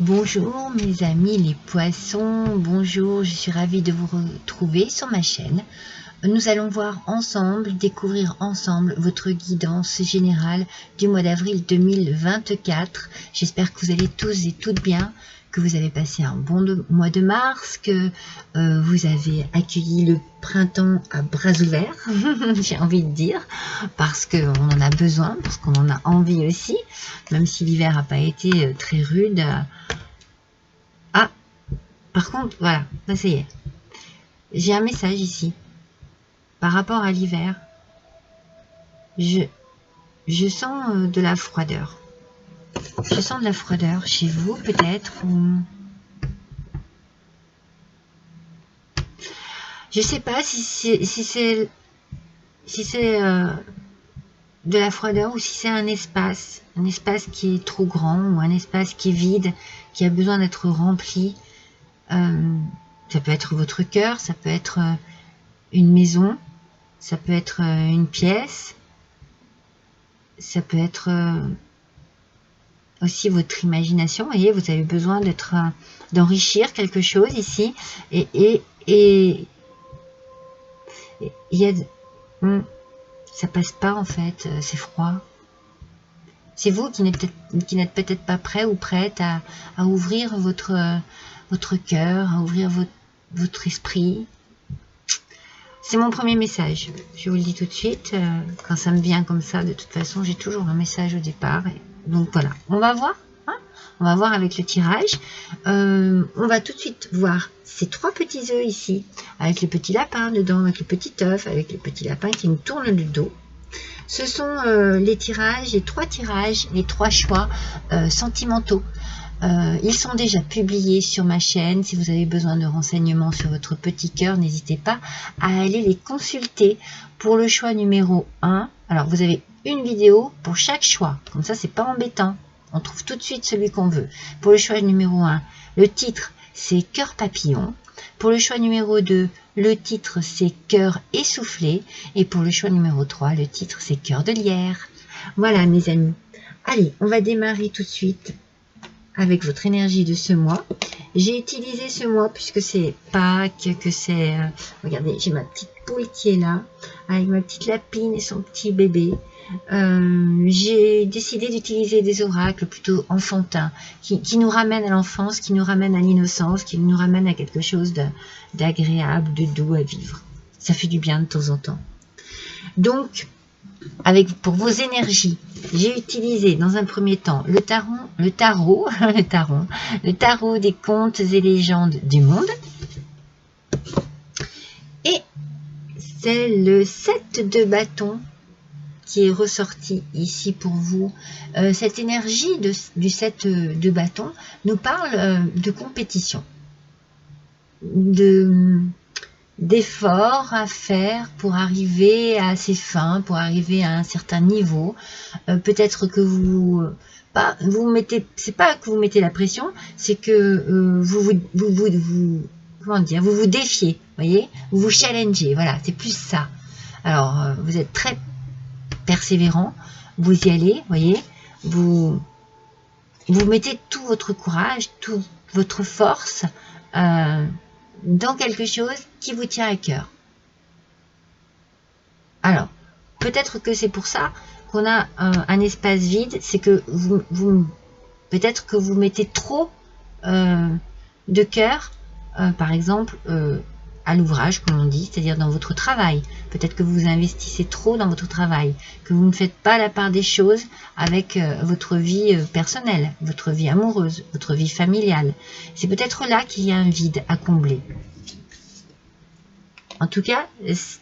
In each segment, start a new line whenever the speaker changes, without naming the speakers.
Bonjour mes amis les poissons, bonjour, je suis ravie de vous retrouver sur ma chaîne. Nous allons voir ensemble, découvrir ensemble votre guidance générale du mois d'avril 2024. J'espère que vous allez tous et toutes bien, que vous avez passé un bon mois de mars, que vous avez accueilli le printemps à bras ouverts, j'ai envie de dire, parce qu'on en a besoin, parce qu'on en a envie aussi, même si l'hiver n'a pas été très rude. Ah, par contre, voilà, là ça y est. J'ai un message ici. Par rapport à l'hiver, je sens de la froideur. Je sens de la froideur chez vous peut-être. Ou... Je sais pas si c'est de la froideur ou si c'est un espace qui est trop grand ou un espace qui est vide, qui a besoin d'être rempli. Ça peut être votre cœur, ça peut être une maison, ça peut être une pièce, ça peut être aussi votre imagination. Vous voyez, vous avez besoin d'enrichir quelque chose ici, et il y a ça passe pas en fait, c'est froid. C'est vous qui n'êtes peut-être pas prêt ou prête à ouvrir votre cœur, à ouvrir votre esprit. C'est mon premier message, je vous le dis tout de suite, quand ça me vient comme ça, de toute façon j'ai toujours un message au départ, donc voilà, on va voir, hein, on va voir avec le tirage. On va tout de suite voir ces trois petits œufs ici, avec les petits lapins dedans, avec le petit œuf, avec les petits lapins qui nous tournent le dos. Ce sont les trois choix sentimentaux. Ils sont déjà publiés sur ma chaîne. Si vous avez besoin de renseignements sur votre petit cœur, n'hésitez pas à aller les consulter. Pour le choix numéro 1, alors vous avez une vidéo pour chaque choix. Comme ça, c'est pas embêtant. On trouve tout de suite celui qu'on veut. Pour le choix numéro 1, le titre, c'est Cœur papillon. Pour le choix numéro 2, le titre, c'est Cœur essoufflé. Et pour le choix numéro 3, le titre, c'est Cœur de lierre. Voilà, mes amis. Allez, on va démarrer tout de suite avec votre énergie de ce mois. J'ai utilisé ce mois puisque c'est Pâques, que c'est... regardez, j'ai ma petite poule qui est là, avec ma petite lapine et son petit bébé. J'ai décidé d'utiliser des oracles plutôt enfantins, qui nous ramènent à l'enfance, qui nous ramènent à l'innocence, qui nous ramènent à quelque chose d'agréable, de doux à vivre. Ça fait du bien de temps en temps. Donc, pour vos énergies, j'ai utilisé dans un premier temps le tarot des contes et légendes du monde. Et c'est le 7 de bâton qui est ressorti ici pour vous. Cette énergie du 7 de bâton nous parle de compétition, d'efforts à faire pour arriver à ses fins, pour arriver à un certain niveau. Peut-être que vous c'est pas que vous mettez la pression, c'est que vous vous défiez, voyez, vous vous challengez, voilà, c'est plus ça. Alors vous êtes très persévérant, vous y allez, voyez, vous mettez tout votre courage, toute votre force dans quelque chose qui vous tient à cœur. Alors, peut-être que c'est pour ça qu'on a un espace vide, c'est que peut-être que vous mettez trop de cœur, par exemple, à l'ouvrage, comme on dit, c'est-à-dire dans votre travail. Peut-être que vous investissez trop dans votre travail, que vous ne faites pas la part des choses avec votre vie personnelle, votre vie amoureuse, votre vie familiale. C'est peut-être là qu'il y a un vide à combler. En tout cas,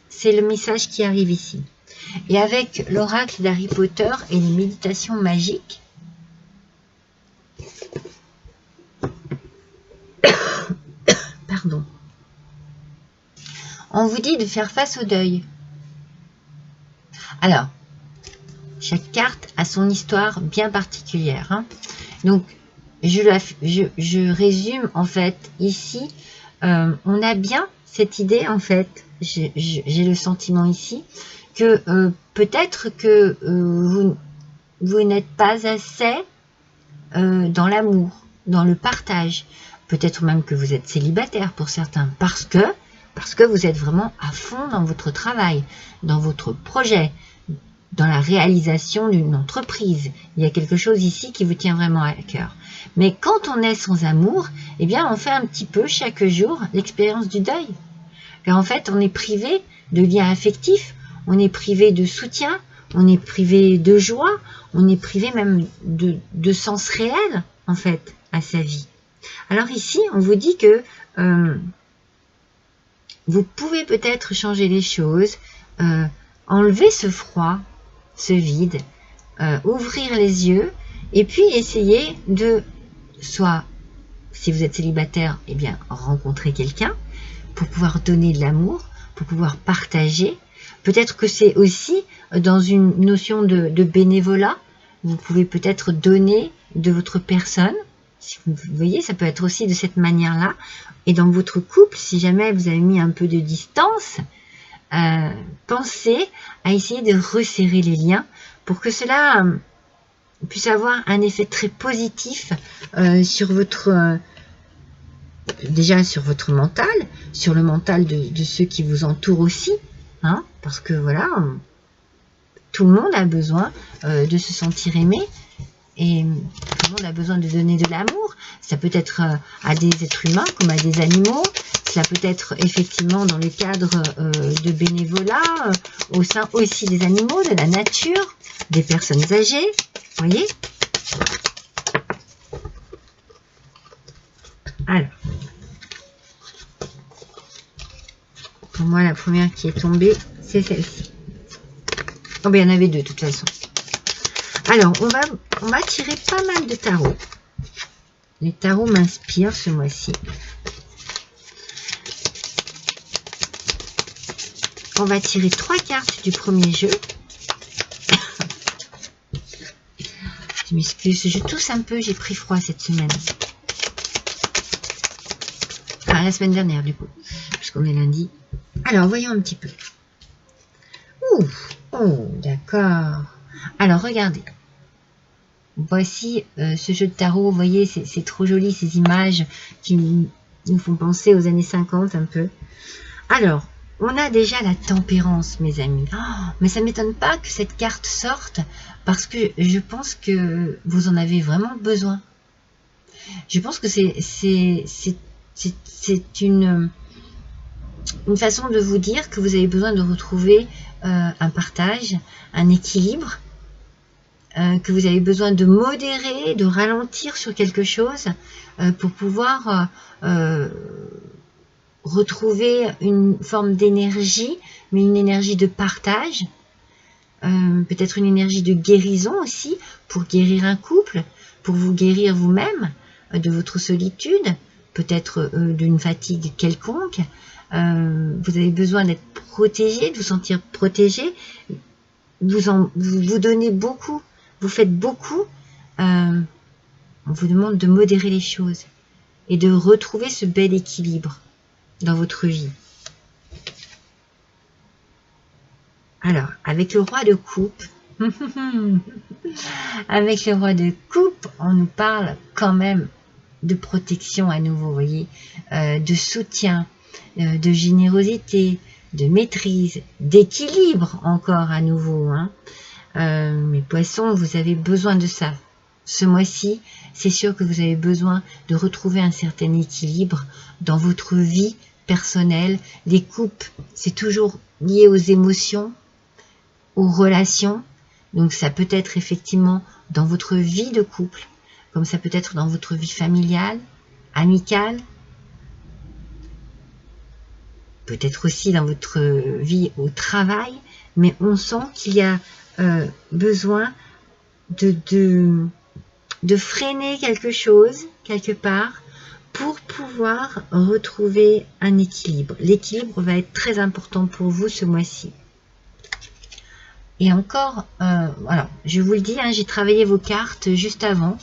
c'est le message qui arrive ici. Et avec l'oracle d'Harry Potter et les méditations magiques, pardon, on vous dit de faire face au deuil. Alors, chaque carte a son histoire bien particulière, hein. Donc, je résume en fait ici. On a bien cette idée en fait. J'ai le sentiment ici que peut-être que vous n'êtes pas assez dans l'amour. dans le partage. Peut-être même que vous êtes célibataire pour certains, parce que vous êtes vraiment à fond dans votre travail, dans votre projet, dans la réalisation d'une entreprise. Il y a quelque chose ici qui vous tient vraiment à cœur. Mais quand on est sans amour, eh bien on fait un petit peu chaque jour l'expérience du deuil. Car en fait, on est privé de liens affectifs, on est privé de soutien, on est privé de joie, on est privé même de sens réel, en fait, à sa vie. Alors ici, on vous dit que vous pouvez peut-être changer les choses, enlever ce froid, ce vide, ouvrir les yeux, et puis essayer de, soit, si vous êtes célibataire, eh bien, rencontrer quelqu'un, pour pouvoir donner de l'amour, pour pouvoir partager. Peut-être que c'est aussi dans une notion de bénévolat. Vous pouvez peut-être donner de votre personne. Vous voyez, ça peut être aussi de cette manière-là. Et dans votre couple, si jamais vous avez mis un peu de distance, pensez à essayer de resserrer les liens pour que cela puisse avoir un effet très positif sur votre... déjà sur votre mental, sur le mental de ceux qui vous entourent aussi, hein, parce que voilà, tout le monde a besoin de se sentir aimé, et tout le monde a besoin de donner de l'amour. Ça peut être à des êtres humains comme à des animaux, cela peut être effectivement dans le cadre de bénévolat, au sein aussi des animaux, de la nature, des personnes âgées, vous voyez. Alors, pour moi, la première qui est tombée, c'est celle-ci. Oh, ben, il y en avait deux, de toute façon. Alors, on va tirer pas mal de tarots. Les tarots m'inspirent ce mois-ci. On va tirer 3 cartes du premier jeu. Je m'excuse, je tousse un peu, j'ai pris froid cette semaine. Enfin, la semaine dernière, du coup, puisqu'on est lundi. Alors, voyons un petit peu. Ouh, oh, d'accord. Alors, regardez. Voici ce jeu de tarot. Vous voyez, c'est trop joli, ces images qui nous font penser aux années 50 un peu. Alors, on a déjà la tempérance, mes amis. Oh, mais ça ne m'étonne pas que cette carte sorte, parce que je pense que vous en avez vraiment besoin. Je pense que c'est une façon de vous dire que vous avez besoin de retrouver un partage, un équilibre, que vous avez besoin de modérer, de ralentir sur quelque chose pour pouvoir retrouver une forme d'énergie, mais une énergie de partage, peut-être une énergie de guérison aussi, pour guérir un couple, pour vous guérir vous-même de votre solitude, peut-être d'une fatigue quelconque. Vous avez besoin d'être protégé, de vous sentir protégé. Vous donnez beaucoup, vous faites beaucoup. On vous demande de modérer les choses et de retrouver ce bel équilibre dans votre vie. Alors, avec le roi de coupe, avec le roi de coupe, on nous parle quand même de protection à nouveau, vous voyez, de soutien, de générosité, de maîtrise, d'équilibre encore à nouveau. Hein. Mes poissons, vous avez besoin de ça. Ce mois-ci, c'est sûr que vous avez besoin de retrouver un certain équilibre dans votre vie personnelle. Les coupes, c'est toujours lié aux émotions, aux relations. Donc ça peut être effectivement dans votre vie de couple, comme ça peut être dans votre vie familiale, amicale, peut-être aussi dans votre vie au travail, mais on sent qu'il y a besoin de freiner quelque chose, quelque part, pour pouvoir retrouver un équilibre. L'équilibre va être très important pour vous ce mois-ci. Et encore, alors, je vous le dis, hein, j'ai travaillé vos cartes juste avant,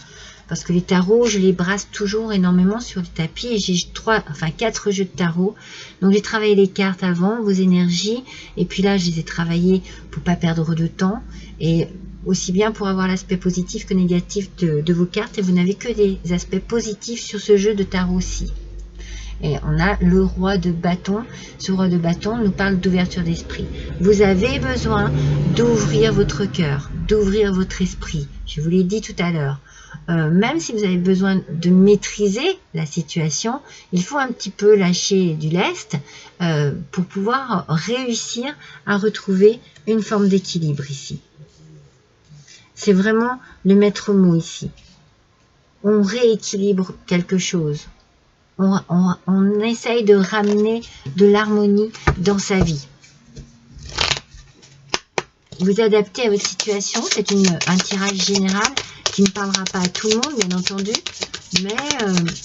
parce que les tarots, je les brasse toujours énormément sur le tapis, et j'ai 4 jeux de tarot. Donc j'ai travaillé les cartes avant, vos énergies, et puis là je les ai travaillées pour pas perdre de temps. Et aussi bien pour avoir l'aspect positif que négatif de vos cartes, et vous n'avez que des aspects positifs sur ce jeu de tarot-ci. Et on a le roi de bâton. Ce roi de bâton nous parle d'ouverture d'esprit. Vous avez besoin d'ouvrir votre cœur, d'ouvrir votre esprit. Je vous l'ai dit tout à l'heure. Même si vous avez besoin de maîtriser la situation, il faut un petit peu lâcher du lest pour pouvoir réussir à retrouver une forme d'équilibre ici. C'est vraiment le maître mot ici. On rééquilibre quelque chose. On essaye de ramener de l'harmonie dans sa vie. Vous adaptez à votre situation. C'est un tirage général qui ne parlera pas à tout le monde, bien entendu. Mais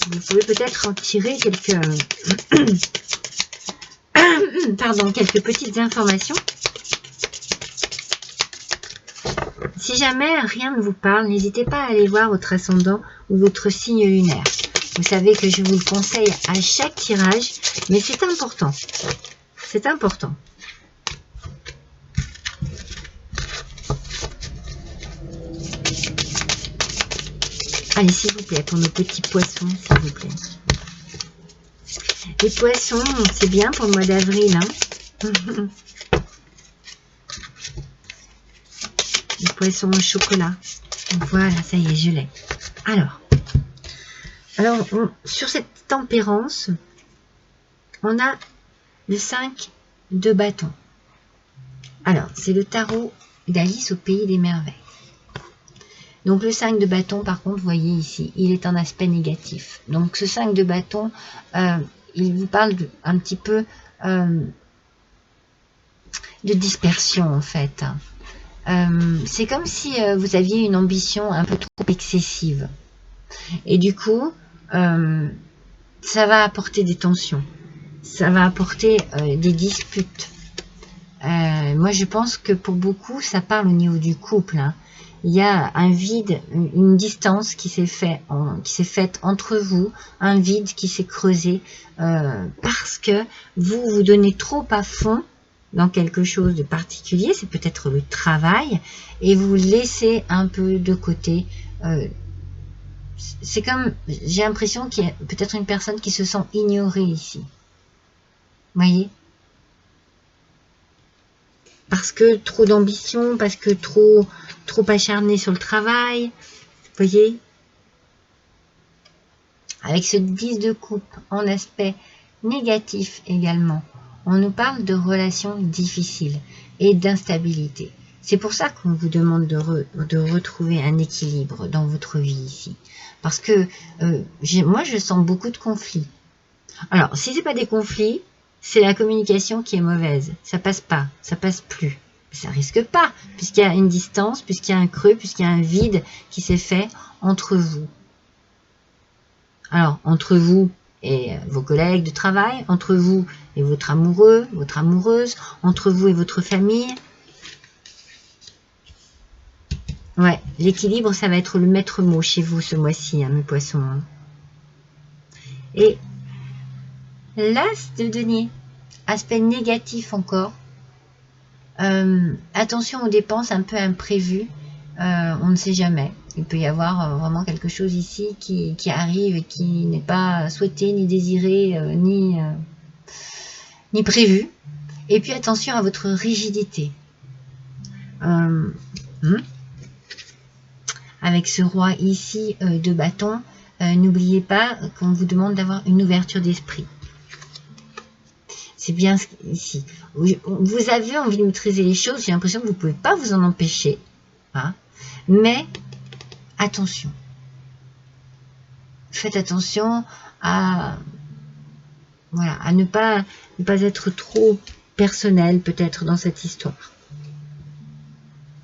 vous pouvez peut-être en tirer quelques, quelques petites informations. Si jamais rien ne vous parle, n'hésitez pas à aller voir votre ascendant ou votre signe lunaire. Vous savez que je vous le conseille à chaque tirage, mais c'est important. C'est important. Allez, s'il vous plaît, pour nos petits poissons, s'il vous plaît. Les poissons, c'est bien pour le mois d'avril, hein. Les poissons au chocolat. Voilà, ça y est, je l'ai. Alors sur cette tempérance, on a le 5 de bâton. Alors, c'est le tarot d'Alice au pays des merveilles. Donc, le 5 de bâton, par contre, vous voyez ici, il est en aspect négatif. Donc, ce 5 de bâton, il vous parle un petit peu de dispersion, en fait. C'est comme si vous aviez une ambition un peu trop excessive. Et du coup, ça va apporter des tensions. Ça va apporter des disputes. Moi, je pense que pour beaucoup, ça parle au niveau du couple. Hein. Il y a un vide, une distance qui s'est faite entre vous, un vide qui s'est creusé parce que vous vous donnez trop à fond dans quelque chose de particulier, c'est peut-être le travail, et vous laissez un peu de côté. C'est comme, j'ai l'impression qu'il y a peut-être une personne qui se sent ignorée ici. Vous voyez? Parce que trop d'ambition, parce que trop acharné sur le travail. Vous voyez? Avec ce 10 de coupe en aspect négatif également, on nous parle de relations difficiles et d'instabilité. C'est pour ça qu'on vous demande de retrouver un équilibre dans votre vie ici. Parce que moi, je sens beaucoup de conflits. Alors, si ce n'est pas des conflits, c'est la communication qui est mauvaise. Ça passe pas, ça passe plus. Ça risque pas, puisqu'il y a une distance, puisqu'il y a un creux, puisqu'il y a un vide qui s'est fait entre vous. Alors, entre vous et vos collègues de travail, entre vous et votre amoureux, votre amoureuse, entre vous et votre famille. Ouais, l'équilibre, ça va être le maître mot chez vous ce mois-ci, hein, mes poissons. Hein. Et l'as de denier, aspect négatif encore. Attention aux dépenses un peu imprévues, on ne sait jamais. Il peut y avoir vraiment quelque chose ici qui arrive et qui n'est pas souhaité, ni désiré, ni prévu. Et puis attention à votre rigidité. Avec ce roi ici de bâton, n'oubliez pas qu'on vous demande d'avoir une ouverture d'esprit. C'est bien ici. Vous avez envie de maîtriser les choses, j'ai l'impression que vous ne pouvez pas vous en empêcher. Hein, mais attention. Faites attention à ne pas être trop personnel peut-être dans cette histoire.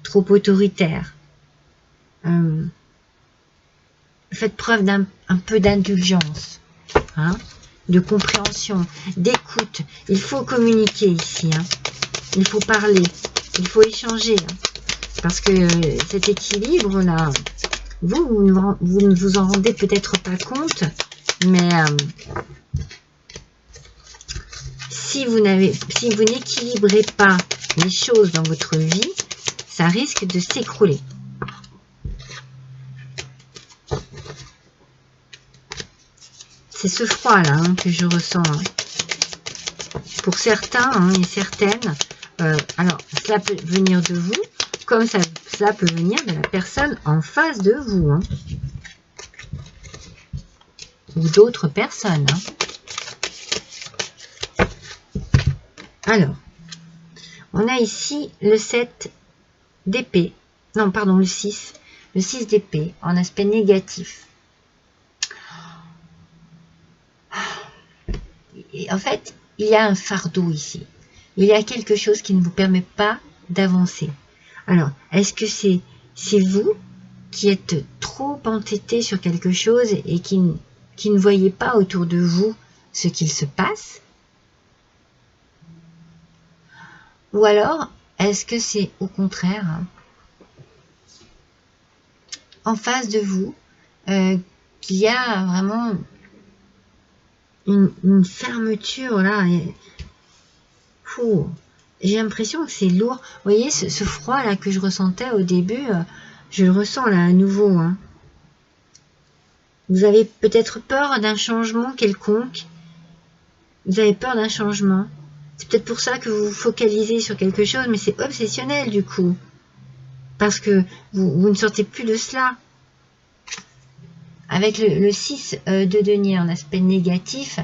Trop autoritaire. Faites preuve d'un peu d'indulgence. Hein, de compréhension, d'écoute. Il faut communiquer ici. Hein. Il faut parler. Il faut échanger. Hein. Parce que cet équilibre-là, vous ne vous en rendez peut-être pas compte, mais si vous n'équilibrez pas les choses dans votre vie, ça risque de s'écrouler. C'est ce froid-là hein, que je ressens. Hein. Pour certains hein, et certaines, alors cela peut venir de vous, comme cela peut venir de la personne en face de vous. Hein. Ou d'autres personnes. Hein. Alors, on a ici le 7 d'épée. Non, pardon, le 6. Le 6 d'épée en aspect négatif. Et en fait, il y a un fardeau ici. Il y a quelque chose qui ne vous permet pas d'avancer. Alors, est-ce que c'est vous qui êtes trop entêté sur quelque chose et qui ne voyez pas autour de vous ce qu'il se passe? Ou alors, est-ce que c'est au contraire, hein, en face de vous, qu'il y a vraiment une fermeture là? J'ai l'impression que c'est lourd. Vous voyez, ce froid là que je ressentais au début, je le ressens là à nouveau. Hein. Vous avez peut-être peur d'un changement quelconque. Vous avez peur d'un changement. C'est peut-être pour ça que vous vous focalisez sur quelque chose, mais c'est obsessionnel du coup. Parce que vous ne sortez plus de cela. Avec le 6 de denier en aspect négatif,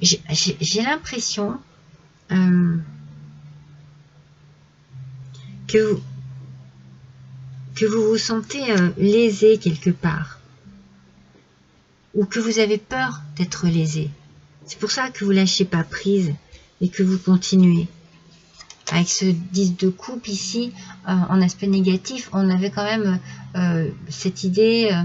j'ai l'impression que vous vous sentez lésé quelque part. Ou que vous avez peur d'être lésé. C'est pour ça que vous lâchez pas prise et que vous continuez. Avec ce 10 de coupe ici, en aspect négatif, on avait quand même cette idée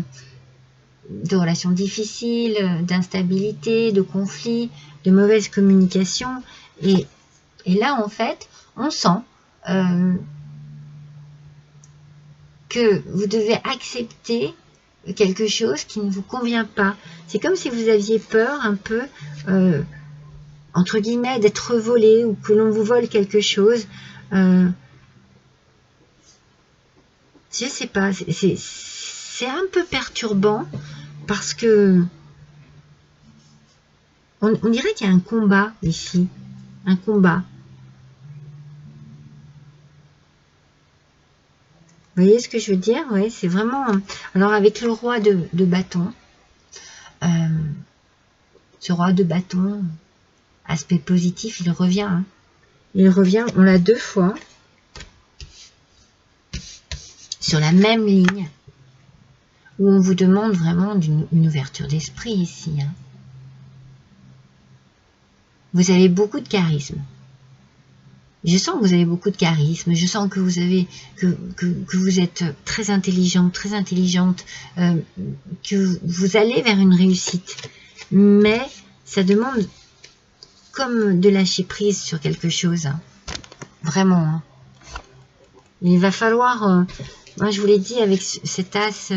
de relations difficiles, d'instabilité, de conflits, de mauvaise communication. Et là, en fait, on sent que vous devez accepter quelque chose qui ne vous convient pas. C'est comme si vous aviez peur un peu, entre guillemets, d'être volé ou que l'on vous vole quelque chose. Je sais pas, c'est un peu perturbant parce que on dirait qu'il y a un combat ici, un combat. Vous voyez ce que je veux dire? Oui, c'est vraiment... Alors avec le roi de bâton, ce roi de bâton, aspect positif, il revient. Hein. Il revient, on l'a 2 fois, sur la même ligne, où on vous demande vraiment une ouverture d'esprit ici. Hein. Vous avez beaucoup de charisme. Je sens que vous avez beaucoup de charisme, je sens que vous avez que vous êtes très intelligente, que vous allez vers une réussite. Mais ça demande comme de lâcher prise sur quelque chose. Hein. Vraiment. Hein. Il va falloir, moi je vous l'ai dit, avec cet as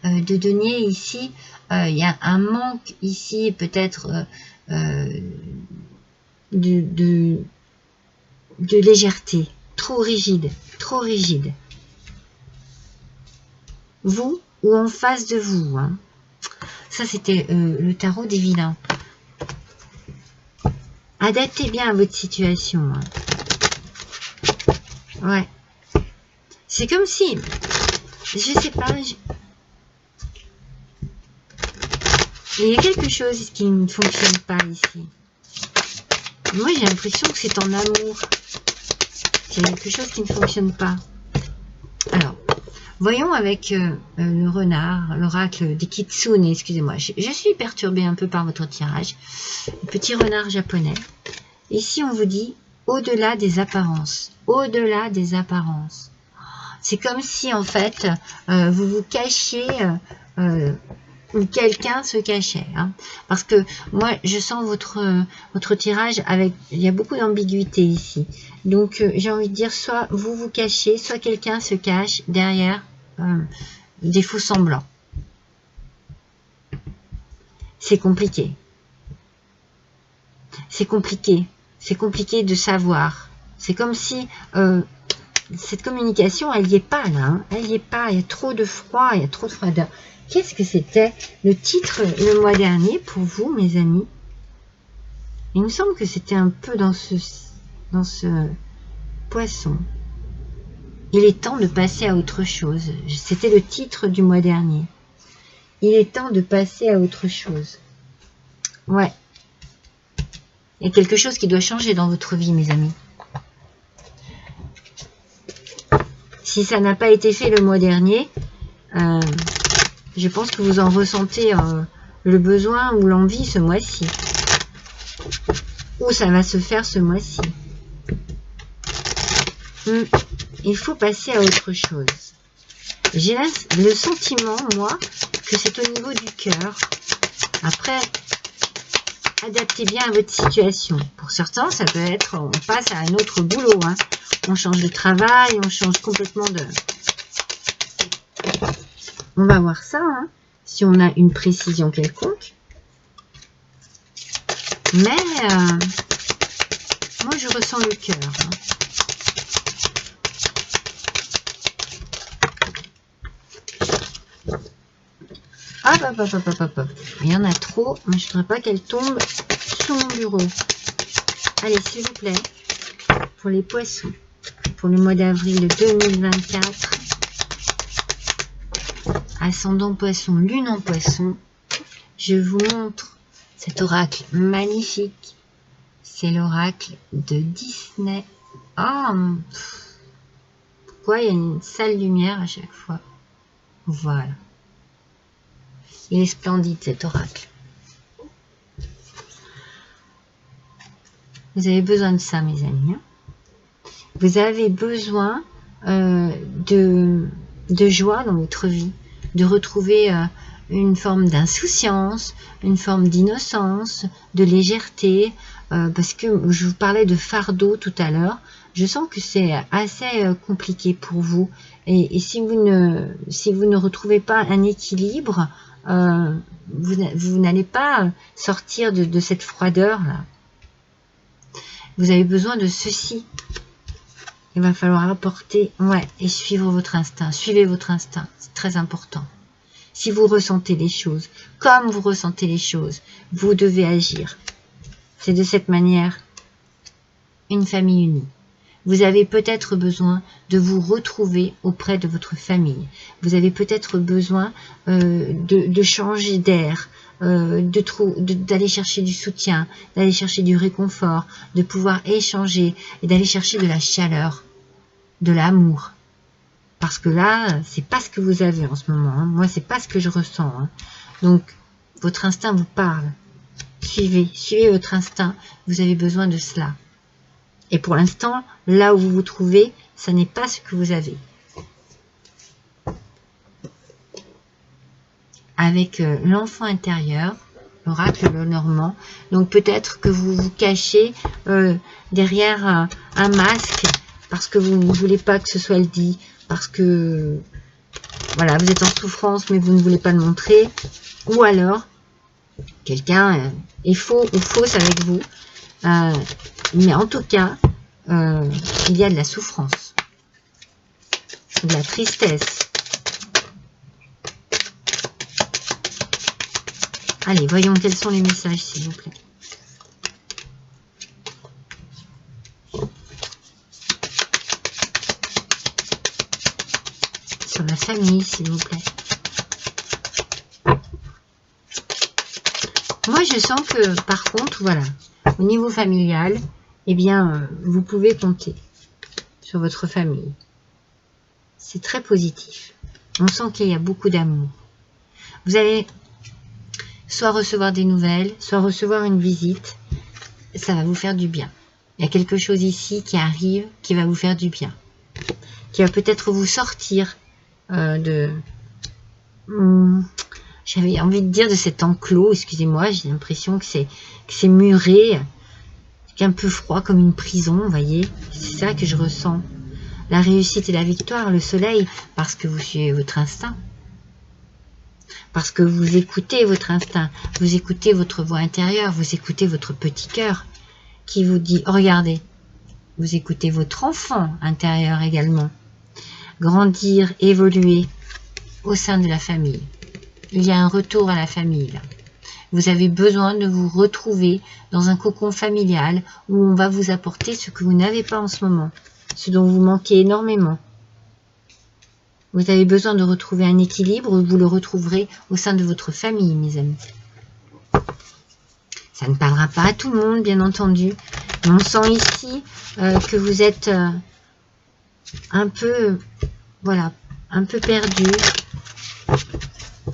de denier ici, il y a un manque ici peut-être de légèreté, trop rigide. Vous ou en face de vous. Hein. Ça, c'était le tarot des vilains. Adaptez bien à votre situation. Hein. Ouais. C'est comme si, je sais pas, il y a quelque chose qui ne fonctionne pas ici. Moi, j'ai l'impression que c'est en amour. Il y a quelque chose qui ne fonctionne pas. Alors, voyons avec le renard, l'oracle des Kitsune, excusez-moi. Je suis perturbée un peu par votre tirage. Le petit renard japonais. Ici, on vous dit au-delà des apparences. Au-delà des apparences. C'est comme si, en fait, vous vous cachiez... ou quelqu'un se cachait. Hein. Parce que moi, je sens votre tirage avec... Il y a beaucoup d'ambiguïté ici. Donc, j'ai envie de dire, soit vous vous cachez, soit quelqu'un se cache derrière des faux semblants. C'est compliqué. c'est compliqué. C'est compliqué de savoir. C'est comme si cette communication, elle n'y est pas là. Hein. Elle n'y est pas. Il y a trop de froid, il y a trop de froideur. Qu'est-ce que c'était le titre le mois dernier pour vous, mes amis? Il me semble que c'était un peu dans ce poisson. Il est temps de passer à autre chose. C'était le titre du mois dernier. Il est temps de passer à autre chose. Ouais. Il y a quelque chose qui doit changer dans votre vie, mes amis. Si ça n'a pas été fait le mois dernier, je pense que vous en ressentez le besoin ou l'envie ce mois-ci. Ou ça va se faire ce mois-ci. Il faut passer à autre chose. J'ai le sentiment, moi, que c'est au niveau du cœur. Après, adaptez bien à votre situation. Pour certains, ça peut être, on passe à un autre boulot. Hein. On change de travail, on change complètement de... On va voir ça, hein, si on a une précision quelconque. Mais, moi, je ressens le cœur. Hein. Hop. Il y en a trop, mais je ne voudrais pas qu'elle tombe sur mon bureau. Allez, s'il vous plaît, pour les poissons, pour le mois d'avril 2024, ascendant poisson, lune en poisson, je vous montre cet oracle magnifique. C'est l'oracle de Disney. Oh, pourquoi il y a une sale lumière à chaque fois? Voilà. Il est splendide cet oracle. Vous avez besoin de ça, mes amis. Vous avez besoin de joie dans votre vie, de retrouver une forme d'insouciance, une forme d'innocence, de légèreté, parce que je vous parlais de fardeau tout à l'heure. Je sens que c'est assez compliqué pour vous. Et si vous ne retrouvez pas un équilibre, vous n'allez pas sortir de cette froideur-là. Vous avez besoin de ceci. Il va falloir apporter, et suivre votre instinct. Suivez votre instinct, c'est très important. Si vous ressentez les choses, comme vous ressentez les choses, vous devez agir. C'est de cette manière une famille unie. Vous avez peut-être besoin de vous retrouver auprès de votre famille. Vous avez peut-être besoin de changer d'air, d'aller chercher du soutien, d'aller chercher du réconfort, de pouvoir échanger et d'aller chercher de la chaleur, de l'amour. Parce que là, c'est pas ce que vous avez en ce moment. Hein. Moi, c'est pas ce que je ressens. Hein. Donc, votre instinct vous parle. Suivez votre instinct. Vous avez besoin de cela. Et pour l'instant, là où vous vous trouvez, ça n'est pas ce que vous avez. Avec l'enfant intérieur, l'oracle Lenormand. Donc peut-être que vous vous cachez derrière un masque parce que vous ne voulez pas que ce soit le dit, parce que voilà, vous êtes en souffrance mais vous ne voulez pas le montrer. Ou alors, quelqu'un est faux ou fausse avec vous. Mais en tout cas, il y a de la souffrance, de la tristesse. Allez, voyons quels sont les messages, s'il vous plaît. Sur la famille, s'il vous plaît. Moi, je sens que, par contre, voilà, au niveau familial, eh bien, vous pouvez compter sur votre famille. C'est très positif. On sent qu'il y a beaucoup d'amour. Vous allez soit recevoir des nouvelles, soit recevoir une visite. Ça va vous faire du bien. Il y a quelque chose ici qui arrive, qui va vous faire du bien. Qui va peut-être vous sortir j'avais envie de dire de cet enclos, excusez-moi, j'ai l'impression que c'est muré, un peu froid comme une prison, vous voyez, c'est ça que je ressens. La réussite et la victoire, le soleil, parce que vous suivez votre instinct. Parce que vous écoutez votre instinct, vous écoutez votre voix intérieure, vous écoutez votre petit cœur qui vous dit, oh, regardez, vous écoutez votre enfant intérieur également. Grandir, évoluer au sein de la famille. Il y a un retour à la famille là. Vous avez besoin de vous retrouver dans un cocon familial où on va vous apporter ce que vous n'avez pas en ce moment, ce dont vous manquez énormément. Vous avez besoin de retrouver un équilibre où vous le retrouverez au sein de votre famille, mes amis. Ça ne parlera pas à tout le monde, bien entendu. Mais on sent ici que vous êtes un peu, voilà, un peu perdu,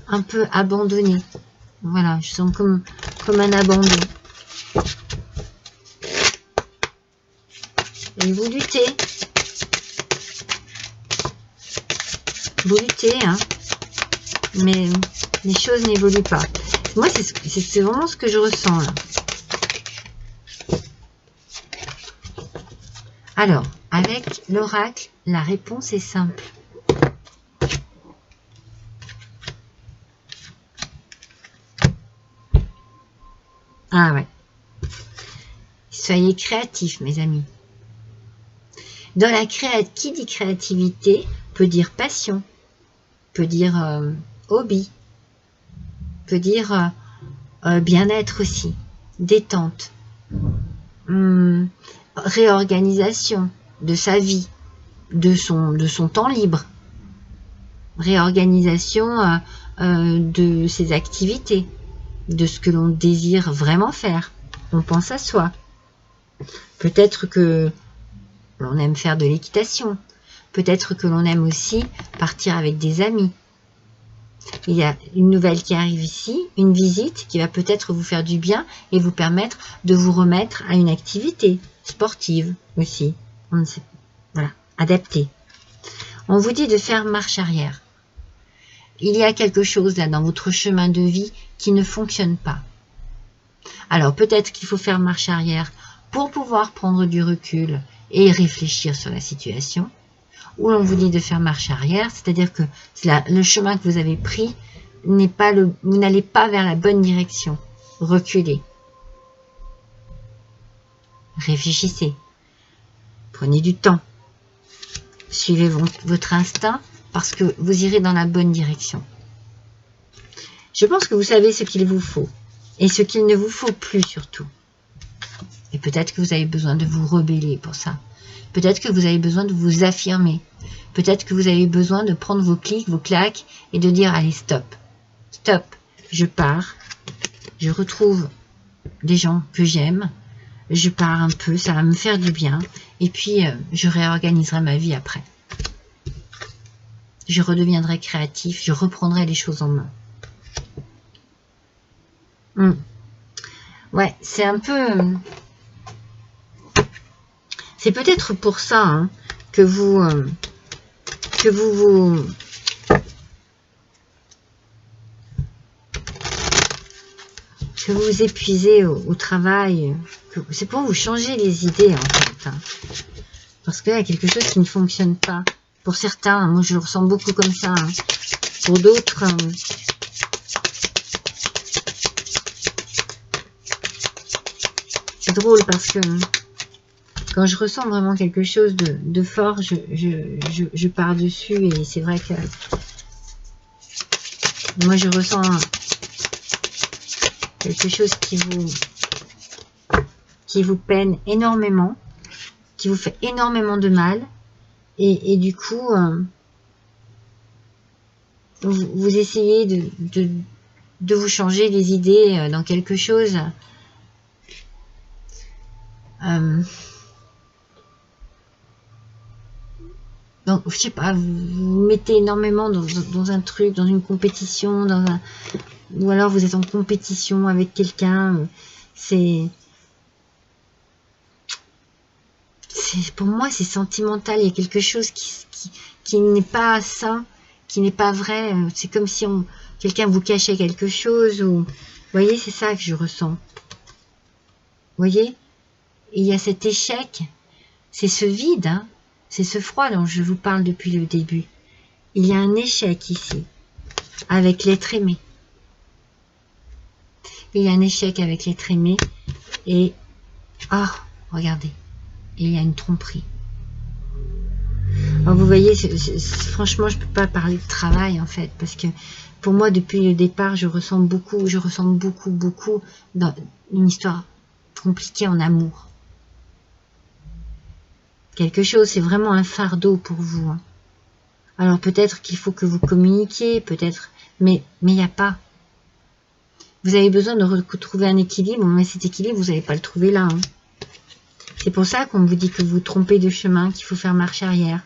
un peu abandonné. Voilà, je sens comme un abandon. Et vous luttez. Vous luttez, hein. Mais les choses n'évoluent pas. Moi, c'est vraiment ce que je ressens, là. Alors, avec l'oracle, la réponse est simple. Ah ouais. Soyez créatifs, mes amis. Dans la qui dit créativité peut dire passion, peut dire hobby, peut dire bien-être aussi, détente, réorganisation de sa vie, de son temps libre, réorganisation de ses activités, de ce que l'on désire vraiment faire. On pense à soi. Peut-être que l'on aime faire de l'équitation. Peut-être que l'on aime aussi partir avec des amis. Il y a une nouvelle qui arrive ici, une visite qui va peut-être vous faire du bien et vous permettre de vous remettre à une activité sportive aussi. On ne sait, voilà, adaptée. On vous dit de faire marche arrière. Il y a quelque chose là dans votre chemin de vie qui ne fonctionne pas. Alors peut-être qu'il faut faire marche arrière pour pouvoir prendre du recul et réfléchir sur la situation. Ou l'on vous dit de faire marche arrière, c'est-à-dire que le chemin que vous avez pris n'est pas vous n'allez pas vers la bonne direction. Reculez. Réfléchissez. Prenez du temps. Suivez votre instinct parce que vous irez dans la bonne direction. Je pense que vous savez ce qu'il vous faut et ce qu'il ne vous faut plus surtout. Et peut-être que vous avez besoin de vous rebeller pour ça. Peut-être que vous avez besoin de vous affirmer. Peut-être que vous avez besoin de prendre vos clics, vos claques et de dire allez stop. Stop, je pars. Je retrouve des gens que j'aime. Je pars un peu, ça va me faire du bien. Et puis je réorganiserai ma vie après. Je redeviendrai créatif, je reprendrai les choses en main. Ouais, c'est un peu... C'est peut-être pour ça hein, que vous vous épuisez au travail. C'est pour vous changer les idées en fait. Hein. Parce qu'il y a quelque chose qui ne fonctionne pas. Pour certains, moi je le ressens beaucoup comme ça. Hein. Pour d'autres... c'est drôle parce que quand je ressens vraiment quelque chose de fort, je pars dessus et c'est vrai que moi je ressens quelque chose qui vous peine énormément, qui vous fait énormément de mal et du coup vous essayez de vous changer les idées dans quelque chose. Donc, je sais pas, vous mettez énormément dans un truc, dans une compétition, ou alors vous êtes en compétition avec quelqu'un. Pour moi, c'est sentimental. Il y a quelque chose qui n'est pas sain, qui n'est pas vrai. C'est comme si quelqu'un vous cachait quelque chose. Vous voyez, c'est ça que je ressens. Vous voyez? Et il y a cet échec, c'est ce vide, hein. C'est ce froid dont je vous parle depuis le début. Il y a un échec ici, avec l'être aimé. il y a un échec avec l'être aimé. Et, ah, regardez, il y a une tromperie. Alors vous voyez, franchement, je ne peux pas parler de travail en fait, parce que pour moi, depuis le départ, je ressens beaucoup dans une histoire compliquée en amour. Quelque chose, c'est vraiment un fardeau pour vous. Hein. Alors peut-être qu'il faut que vous communiquiez, peut-être, mais il n'y a pas. Vous avez besoin de retrouver un équilibre, mais cet équilibre, vous n'allez pas le trouver là. Hein. C'est pour ça qu'on vous dit que vous vous trompez de chemin, qu'il faut faire marche arrière.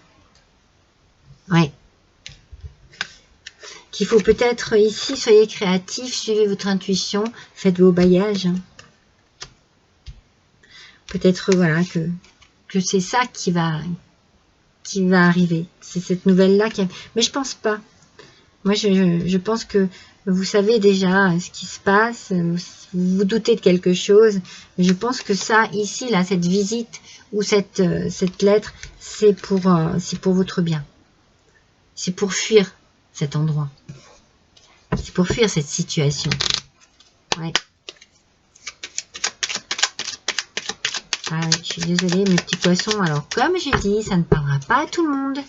Ouais. Qu'il faut peut-être ici, soyez créatif, suivez votre intuition, faites vos bagages. Hein. Peut-être voilà que c'est ça qui va arriver. C'est cette nouvelle-là qui... Mais je pense pas. Moi, je pense que vous savez déjà ce qui se passe, vous vous doutez de quelque chose. Mais je pense que ça, ici, là, cette visite ou cette lettre, c'est pour votre bien. C'est pour fuir cet endroit. C'est pour fuir cette situation. Ouais. Ah, je suis désolée, mes petits poissons. Alors, comme j'ai dit, ça ne parlera pas à tout le monde.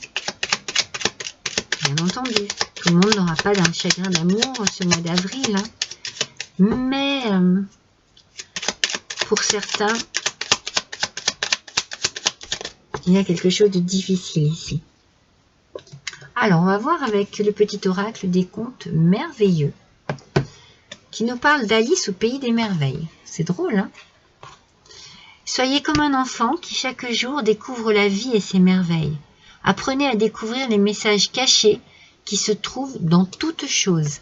Bien entendu. Tout le monde n'aura pas d'un chagrin d'amour ce mois d'avril. Hein. Mais, pour certains, il y a quelque chose de difficile ici. Alors, on va voir avec le petit oracle des contes merveilleux qui nous parle d'Alice au pays des merveilles. C'est drôle, hein? Soyez comme un enfant qui chaque jour découvre la vie et ses merveilles. Apprenez à découvrir les messages cachés qui se trouvent dans toute chose.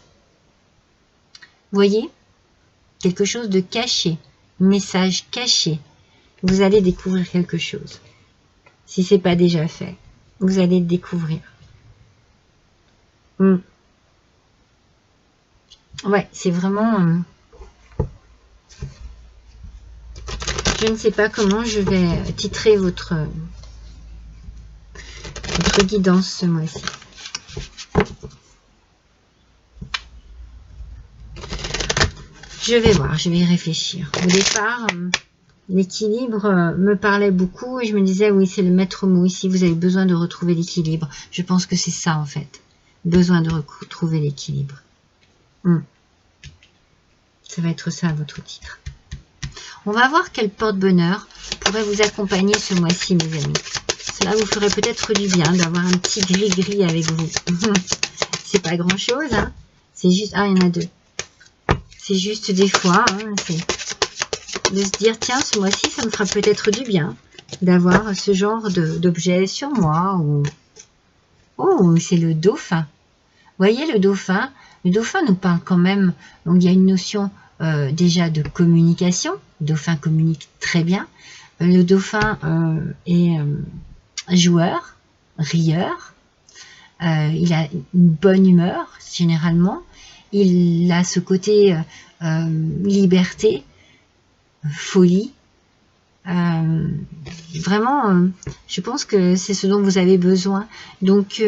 Voyez? Quelque chose de caché, message caché. Vous allez découvrir quelque chose. Si ce n'est pas déjà fait, vous allez le découvrir. Ouais, c'est vraiment... Je ne sais pas comment je vais titrer votre guidance ce mois-ci. Je vais voir, je vais y réfléchir. Au départ, l'équilibre me parlait beaucoup et je me disais, oui, c'est le maître mot ici, vous avez besoin de retrouver l'équilibre. Je pense que c'est ça en fait, besoin de retrouver l'équilibre. Ça va être ça votre titre. On va voir quel porte-bonheur pourrait vous accompagner ce mois-ci, mes amis. Cela vous ferait peut-être du bien d'avoir un petit gris-gris avec vous. C'est pas grand-chose, hein. C'est juste... Ah, il y en a deux. C'est juste des fois, hein, de se dire, tiens, ce mois-ci, ça me fera peut-être du bien d'avoir ce genre d'objet sur moi. Ou... Oh, c'est le dauphin. Vous voyez, le dauphin nous parle quand même, donc il y a une notion déjà de communication. Le dauphin communique très bien. Le dauphin est joueur, rieur. Il a une bonne humeur, généralement. Il a ce côté liberté, folie. Vraiment, je pense que c'est ce dont vous avez besoin. Donc,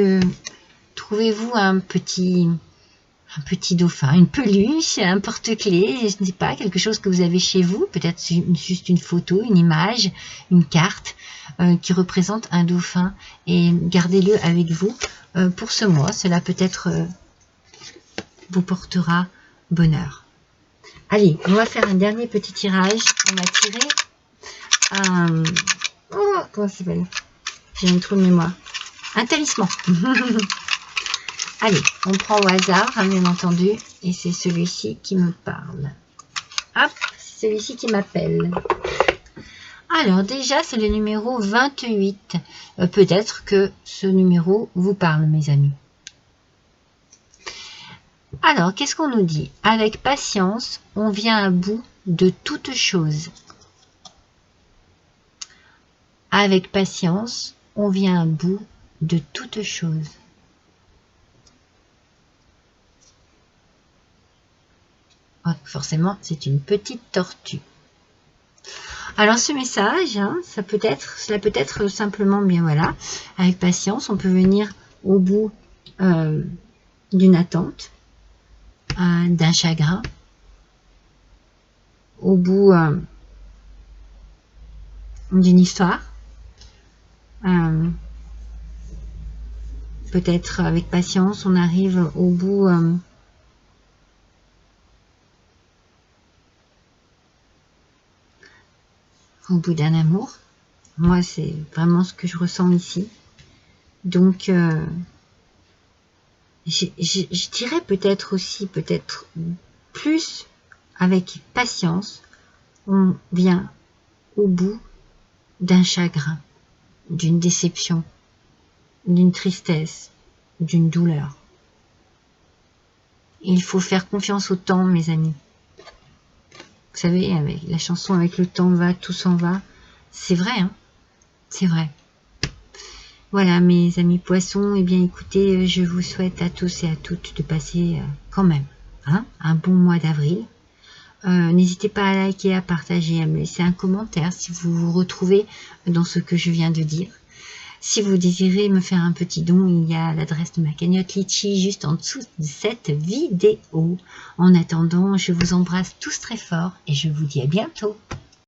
trouvez-vous un petit dauphin, une peluche, un porte-clés, je ne sais pas, quelque chose que vous avez chez vous, peut-être juste une photo, une image, une carte qui représente un dauphin et gardez-le avec vous pour ce mois. Cela peut-être vous portera bonheur. Allez, on va faire un dernier petit tirage. On va tirer un... Oh, comment ça s'appelle? J'ai un trou de mémoire. Un talisman. Allez, on prend au hasard, hein, bien entendu, et c'est celui-ci qui me parle. Hop, c'est celui-ci qui m'appelle. Alors, déjà, c'est le numéro 28. Peut-être que ce numéro vous parle, mes amis. Alors, qu'est-ce qu'on nous dit? Avec patience, on vient à bout de toute chose. Avec patience, on vient à bout de toute chose. Forcément, c'est une petite tortue. Alors, ce message, hein, cela peut être simplement, bien voilà, avec patience, on peut venir au bout d'une attente, d'un chagrin, au bout d'une histoire. Peut-être avec patience, on arrive au bout d'un amour. Moi, c'est vraiment ce que je ressens ici. Donc, je dirais peut-être aussi, peut-être plus avec patience, on vient au bout d'un chagrin, d'une déception, d'une tristesse, d'une douleur. Il faut faire confiance au temps, mes amis. Vous savez, avec la chanson « Avec le temps va, tout s'en va », c'est vrai, hein, c'est vrai. Voilà, mes amis poissons, eh bien écoutez, je vous souhaite à tous et à toutes de passer quand même un bon mois d'avril. N'hésitez pas à liker, à partager, à me laisser un commentaire si vous vous retrouvez dans ce que je viens de dire. Si vous désirez me faire un petit don, il y a l'adresse de ma cagnotte Litchi juste en dessous de cette vidéo. En attendant, je vous embrasse tous très fort et je vous dis à bientôt.